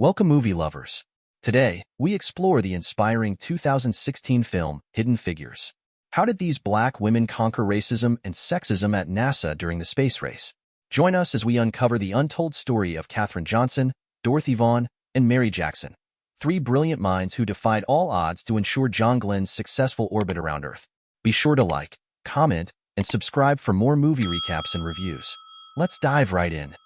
Welcome, movie lovers. Today, we explore the inspiring 2016 film, Hidden Figures. How did these black women conquer racism and sexism at NASA during the space race? Join us as we uncover the untold story of Katherine Johnson, Dorothy Vaughan, and Mary Jackson, three brilliant minds who defied all odds to ensure John Glenn's successful orbit around Earth. Be sure to like, comment, and subscribe for more movie recaps and reviews. Let's dive right in.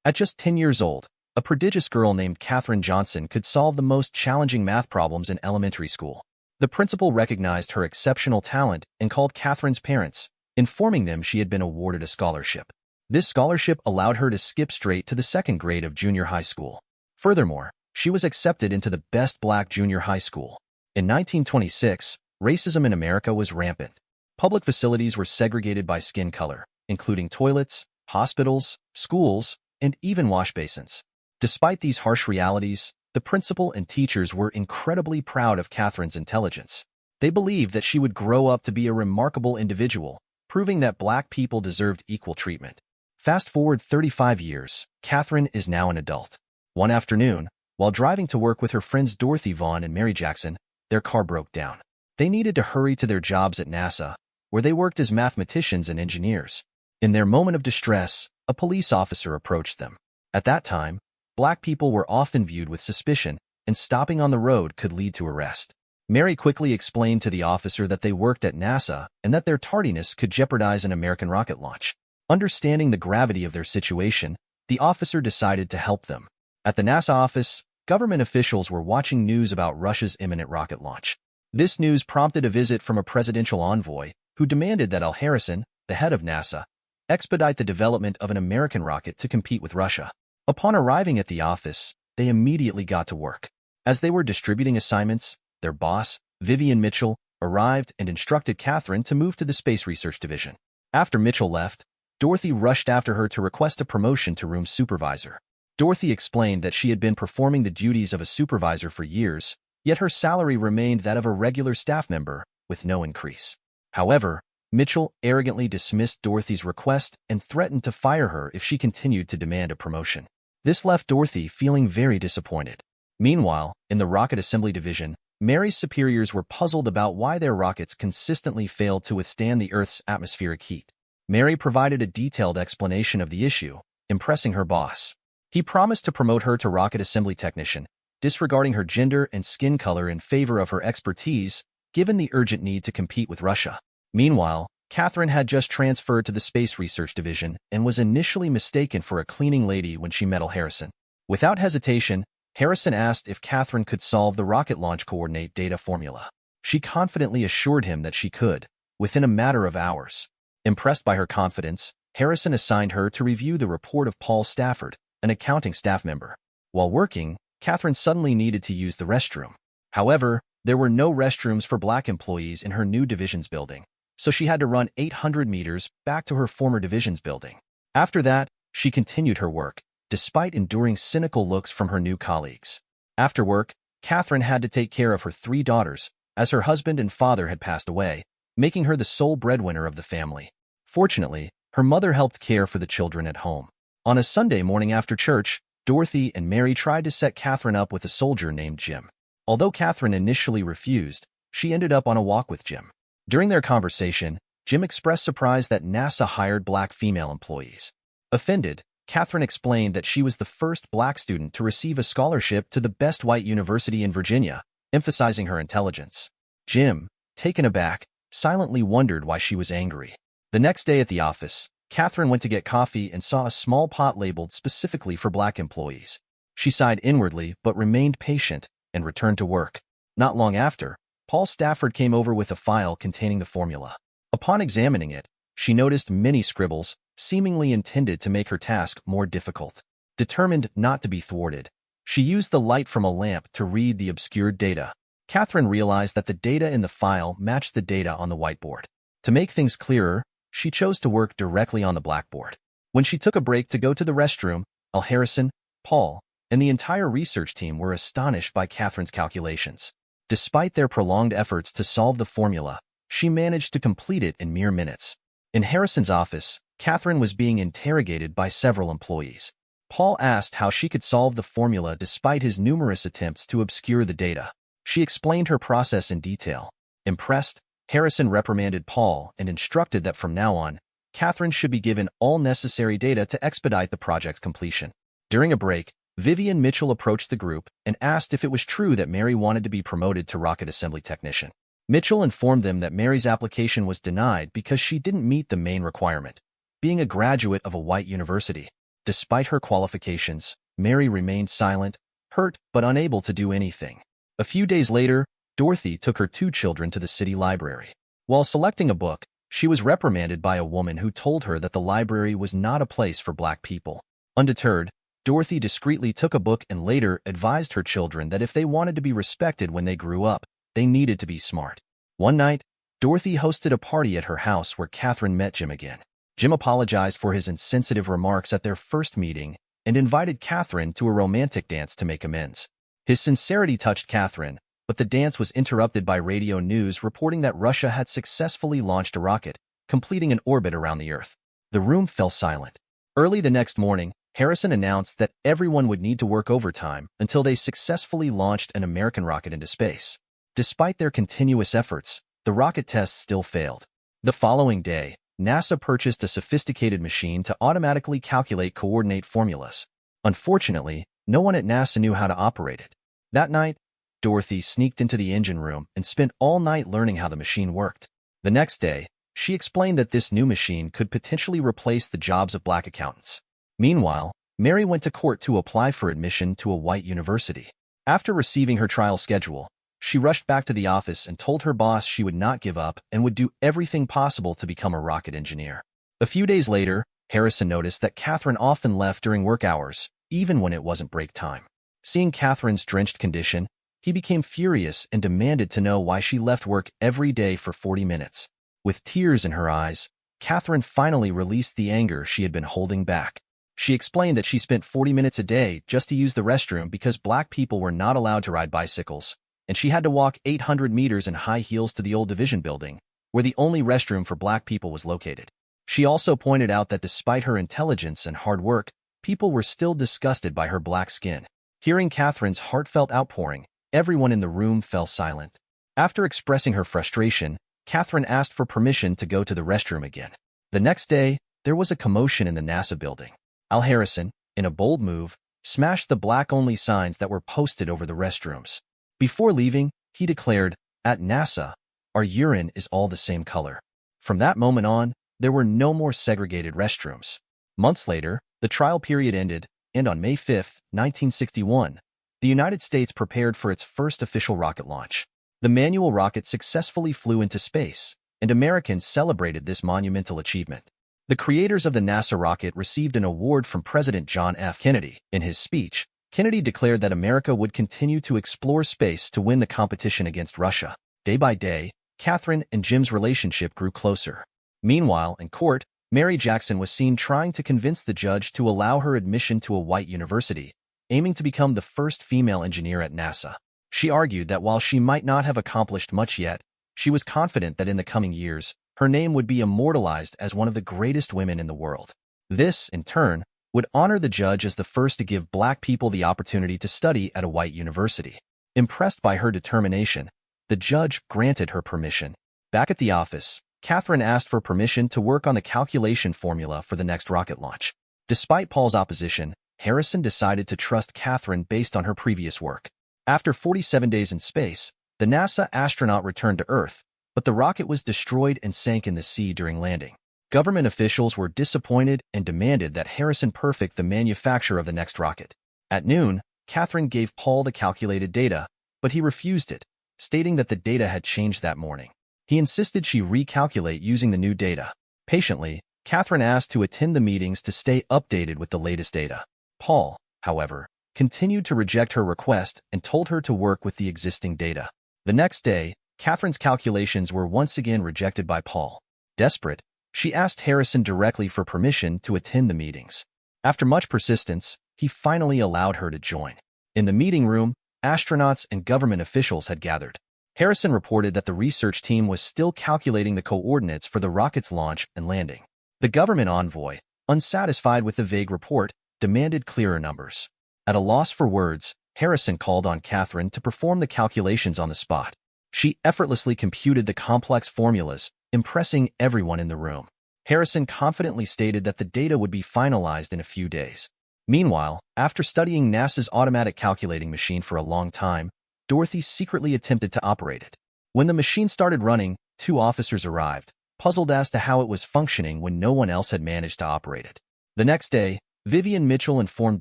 At just 10 years old, a prodigious girl named Katherine Johnson could solve the most challenging math problems in elementary school. The principal recognized her exceptional talent and called Katherine's parents, informing them she had been awarded a scholarship. This scholarship allowed her to skip straight to the second grade of junior high school. Furthermore, she was accepted into the best black junior high school. In 1926, racism in America was rampant. Public facilities were segregated by skin color, including toilets, hospitals, schools, and even wash basins. Despite these harsh realities, the principal and teachers were incredibly proud of Katherine's intelligence. They believed that she would grow up to be a remarkable individual, proving that black people deserved equal treatment. Fast forward 35 years, Katherine is now an adult. One afternoon, while driving to work with her friends Dorothy Vaughan and Mary Jackson, their car broke down. They needed to hurry to their jobs at NASA, where they worked as mathematicians and engineers. In their moment of distress, a police officer approached them. At that time, black people were often viewed with suspicion, and stopping on the road could lead to arrest. Mary quickly explained to the officer that they worked at NASA and that their tardiness could jeopardize an American rocket launch. Understanding the gravity of their situation, the officer decided to help them. At the NASA office, government officials were watching news about Russia's imminent rocket launch. This news prompted a visit from a presidential envoy, who demanded that Al Harrison, the head of NASA, expedite the development of an American rocket to compete with Russia. Upon arriving at the office, they immediately got to work. As they were distributing assignments, their boss, Vivian Mitchell, arrived and instructed Katherine to move to the Space Research Division. After Mitchell left, Dorothy rushed after her to request a promotion to room supervisor. Dorothy explained that she had been performing the duties of a supervisor for years, yet her salary remained that of a regular staff member, with no increase. However, Mitchell arrogantly dismissed Dorothy's request and threatened to fire her if she continued to demand a promotion. This left Dorothy feeling very disappointed. Meanwhile, in the Rocket Assembly Division, Mary's superiors were puzzled about why their rockets consistently failed to withstand the Earth's atmospheric heat. Mary provided a detailed explanation of the issue, impressing her boss. He promised to promote her to rocket assembly technician, disregarding her gender and skin color in favor of her expertise, given the urgent need to compete with Russia. Meanwhile, Katherine had just transferred to the Space Research Division and was initially mistaken for a cleaning lady when she met Al Harrison. Without hesitation, Harrison asked if Katherine could solve the rocket launch coordinate data formula. She confidently assured him that she could, within a matter of hours. Impressed by her confidence, Harrison assigned her to review the report of Paul Stafford, an accounting staff member. While working, Katherine suddenly needed to use the restroom. However, there were no restrooms for black employees in her new division's building, so she had to run 800 meters back to her former division's building. After that, she continued her work, despite enduring cynical looks from her new colleagues. After work, Katherine had to take care of her three daughters, as her husband and father had passed away, making her the sole breadwinner of the family. Fortunately, her mother helped care for the children at home. On a Sunday morning after church, Dorothy and Mary tried to set Katherine up with a soldier named Jim. Although Katherine initially refused, she ended up on a walk with Jim. During their conversation, Jim expressed surprise that NASA hired black female employees. Offended, Katherine explained that she was the first black student to receive a scholarship to the best white university in Virginia, emphasizing her intelligence. Jim, taken aback, silently wondered why she was angry. The next day at the office, Katherine went to get coffee and saw a small pot labeled specifically for black employees. She sighed inwardly but remained patient and returned to work. Not long after, Paul Stafford came over with a file containing the formula. Upon examining it, she noticed many scribbles, seemingly intended to make her task more difficult. Determined not to be thwarted, she used the light from a lamp to read the obscured data. Katherine realized that the data in the file matched the data on the whiteboard. To make things clearer, she chose to work directly on the blackboard. When she took a break to go to the restroom, Al Harrison, Paul, and the entire research team were astonished by Katherine's calculations. Despite their prolonged efforts to solve the formula, she managed to complete it in mere minutes. In Harrison's office, Katherine was being interrogated by several employees. Paul asked how she could solve the formula despite his numerous attempts to obscure the data. She explained her process in detail. Impressed, Harrison reprimanded Paul and instructed that from now on, Katherine should be given all necessary data to expedite the project's completion. During a break, Vivian Mitchell approached the group and asked if it was true that Mary wanted to be promoted to rocket assembly technician. Mitchell informed them that Mary's application was denied because she didn't meet the main requirement, being a graduate of a white university. Despite her qualifications, Mary remained silent, hurt but unable to do anything. A few days later, Dorothy took her 2 children to the city library. While selecting a book, she was reprimanded by a woman who told her that the library was not a place for black people. Undeterred, Dorothy discreetly took a book and later advised her children that if they wanted to be respected when they grew up, they needed to be smart. One night, Dorothy hosted a party at her house where Katherine met Jim again. Jim apologized for his insensitive remarks at their first meeting and invited Katherine to a romantic dance to make amends. His sincerity touched Katherine, but the dance was interrupted by radio news reporting that Russia had successfully launched a rocket, completing an orbit around the Earth. The room fell silent. Early the next morning, Harrison announced that everyone would need to work overtime until they successfully launched an American rocket into space. Despite their continuous efforts, the rocket tests still failed. The following day, NASA purchased a sophisticated machine to automatically calculate coordinate formulas. Unfortunately, no one at NASA knew how to operate it. That night, Dorothy sneaked into the engine room and spent all night learning how the machine worked. The next day, she explained that this new machine could potentially replace the jobs of black accountants. Meanwhile, Mary went to court to apply for admission to a white university. After receiving her trial schedule, she rushed back to the office and told her boss she would not give up and would do everything possible to become a rocket engineer. A few days later, Harrison noticed that Katherine often left during work hours, even when it wasn't break time. Seeing Katherine's drenched condition, he became furious and demanded to know why she left work every day for 40 minutes. With tears in her eyes, Katherine finally released the anger she had been holding back. She explained that she spent 40 minutes a day just to use the restroom because black people were not allowed to ride bicycles, and she had to walk 800 meters in high heels to the old division building, where the only restroom for black people was located. She also pointed out that despite her intelligence and hard work, people were still disgusted by her black skin. Hearing Katherine's heartfelt outpouring, everyone in the room fell silent. After expressing her frustration, Katherine asked for permission to go to the restroom again. The next day, there was a commotion in the NASA building. Al Harrison, in a bold move, smashed the black-only signs that were posted over the restrooms. Before leaving, he declared, "At NASA, our urine is all the same color." From that moment on, there were no more segregated restrooms. Months later, the trial period ended, and on May 5, 1961, the United States prepared for its first official rocket launch. The manual rocket successfully flew into space, and Americans celebrated this monumental achievement. The creators of the NASA rocket received an award from President John F. Kennedy. In his speech, Kennedy declared that America would continue to explore space to win the competition against Russia. Day by day, Katherine and Jim's relationship grew closer. Meanwhile, in court, Mary Jackson was seen trying to convince the judge to allow her admission to a white university, aiming to become the first female engineer at NASA. She argued that while she might not have accomplished much yet, she was confident that in the coming years, her name would be immortalized as one of the greatest women in the world. This, in turn, would honor the judge as the first to give black people the opportunity to study at a white university. Impressed by her determination, the judge granted her permission. Back at the office, Katherine asked for permission to work on the calculation formula for the next rocket launch. Despite Paul's opposition, Harrison decided to trust Katherine based on her previous work. After 47 days in space, the NASA astronaut returned to Earth, but the rocket was destroyed and sank in the sea during landing. Government officials were disappointed and demanded that Harrison perfect the manufacture of the next rocket. At noon, Katherine gave Paul the calculated data, but he refused it, stating that the data had changed that morning. He insisted she recalculate using the new data. Patiently, Katherine asked to attend the meetings to stay updated with the latest data. Paul, however, continued to reject her request and told her to work with the existing data. The next day, Katherine's calculations were once again rejected by Paul. Desperate, she asked Harrison directly for permission to attend the meetings. After much persistence, he finally allowed her to join. In the meeting room, astronauts and government officials had gathered. Harrison reported that the research team was still calculating the coordinates for the rocket's launch and landing. The government envoy, unsatisfied with the vague report, demanded clearer numbers. At a loss for words, Harrison called on Katherine to perform the calculations on the spot. She effortlessly computed the complex formulas, impressing everyone in the room. Harrison confidently stated that the data would be finalized in a few days. Meanwhile, after studying NASA's automatic calculating machine for a long time, Dorothy secretly attempted to operate it. When the machine started running, two officers arrived, puzzled as to how it was functioning when no one else had managed to operate it. The next day, Vivian Mitchell informed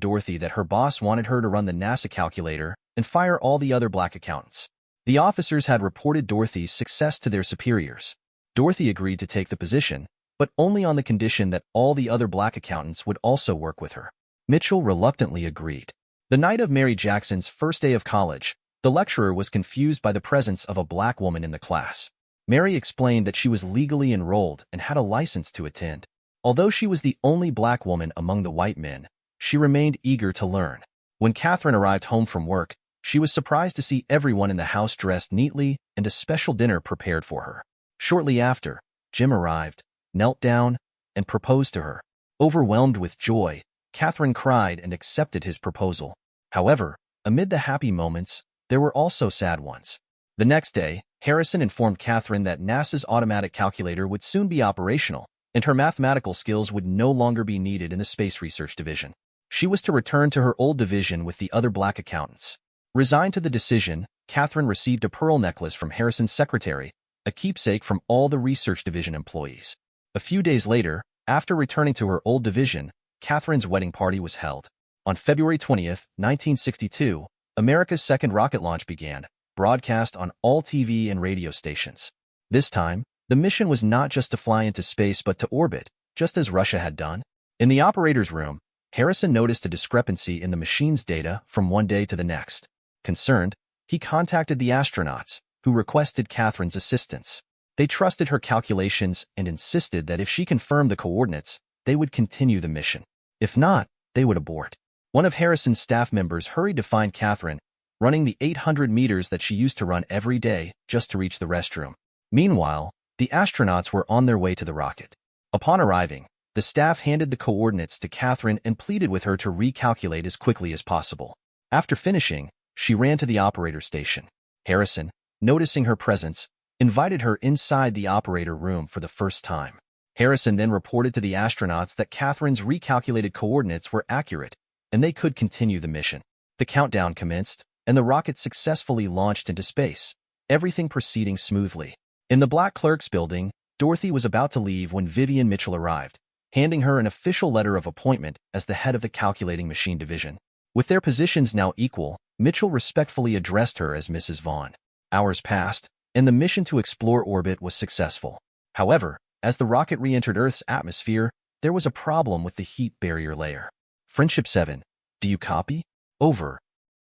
Dorothy that her boss wanted her to run the NASA calculator and fire all the other black accountants. The officers had reported Dorothy's success to their superiors. Dorothy agreed to take the position, but only on the condition that all the other black accountants would also work with her. Mitchell reluctantly agreed. The night of Mary Jackson's first day of college, the lecturer was confused by the presence of a black woman in the class. Mary explained that she was legally enrolled and had a license to attend. Although she was the only black woman among the white men, she remained eager to learn. When Katherine arrived home from work, she was surprised to see everyone in the house dressed neatly and a special dinner prepared for her. Shortly after, Jim arrived, knelt down, and proposed to her. Overwhelmed with joy, Katherine cried and accepted his proposal. However, amid the happy moments, there were also sad ones. The next day, Harrison informed Katherine that NASA's automatic calculator would soon be operational, and her mathematical skills would no longer be needed in the Space Research Division. She was to return to her old division with the other black accountants. Resigned to the decision, Katherine received a pearl necklace from Harrison's secretary, a keepsake from all the Research Division employees. A few days later, after returning to her old division, Katherine's wedding party was held. On February 20th, 1962, America's second rocket launch began, broadcast on all TV and radio stations. This time, the mission was not just to fly into space but to orbit, just as Russia had done. In the operator's room, Harrison noticed a discrepancy in the machine's data from one day to the next. Concerned, he contacted the astronauts, who requested Katherine's assistance. They trusted her calculations and insisted that if she confirmed the coordinates, they would continue the mission. If not, they would abort. One of Harrison's staff members hurried to find Katherine, running the 800 meters that she used to run every day just to reach the restroom. Meanwhile, the astronauts were on their way to the rocket. Upon arriving, the staff handed the coordinates to Katherine and pleaded with her to recalculate as quickly as possible. After finishing, she ran to the operator station. Harrison, noticing her presence, invited her inside the operator room for the first time. Harrison then reported to the astronauts that Katherine's recalculated coordinates were accurate, and they could continue the mission. The countdown commenced, and the rocket successfully launched into space, everything proceeding smoothly. In the Black Clerks building, Dorothy was about to leave when Vivian Mitchell arrived, handing her an official letter of appointment as the head of the Calculating Machine Division. With their positions now equal, Mitchell respectfully addressed her as Mrs. Vaughan. Hours passed, and the mission to explore orbit was successful. However, as the rocket re-entered Earth's atmosphere, there was a problem with the heat barrier layer. Friendship 7. Do you copy? Over.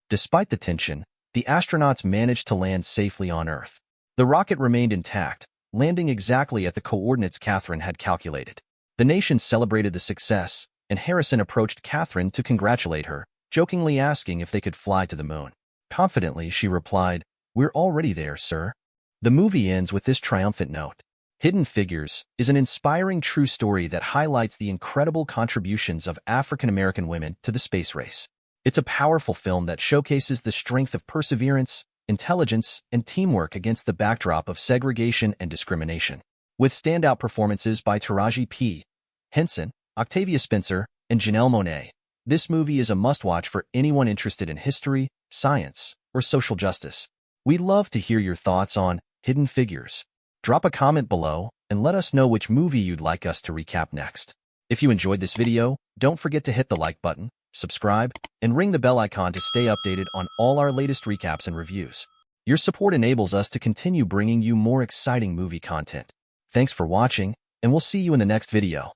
Despite the tension, the astronauts managed to land safely on Earth. The rocket remained intact, landing exactly at the coordinates Katherine had calculated. The nation celebrated the success, and Harrison approached Katherine to congratulate her, jokingly asking if they could fly to the moon. Confidently, she replied, "We're already there, sir." The movie ends with this triumphant note. Hidden Figures is an inspiring true story that highlights the incredible contributions of African-American women to the space race. It's a powerful film that showcases the strength of perseverance, intelligence, and teamwork against the backdrop of segregation and discrimination. With standout performances by Taraji P. Henson, Octavia Spencer, and Janelle Monáe, this movie is a must-watch for anyone interested in history, science, or social justice. We'd love to hear your thoughts on Hidden Figures. Drop a comment below and let us know which movie you'd like us to recap next. If you enjoyed this video, don't forget to hit the like button, subscribe, and ring the bell icon to stay updated on all our latest recaps and reviews. Your support enables us to continue bringing you more exciting movie content. Thanks for watching, and we'll see you in the next video.